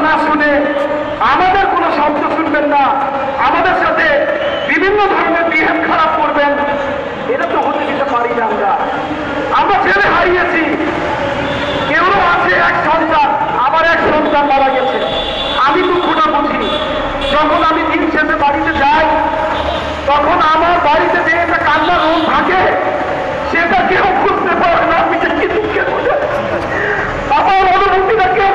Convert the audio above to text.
না শুনে, আমাদের কোনো শব্দ শুনবেন না, আমাদের সাথে বিভিন্ন ধরনের বিহেভ খারাপ করবেন, এটা তো হতে দিতে পারি না। আমরা ছেলে হারিয়েছি, কেউ আছে এক সন্তান, আবার এক সন্তান মারা গেছে। আমি দুঃখটা বুঝি। যখন আমি দিন শেষে বাড়িতে যাই, তখন আমার বাড়িতে যে একটা কান্নার রুম থাকে, সেটা কেউ বুঝতে পারে না আমি যে কি দুঃখে বোঝাচ্ছি। আমার অনুভূতিটা কেউ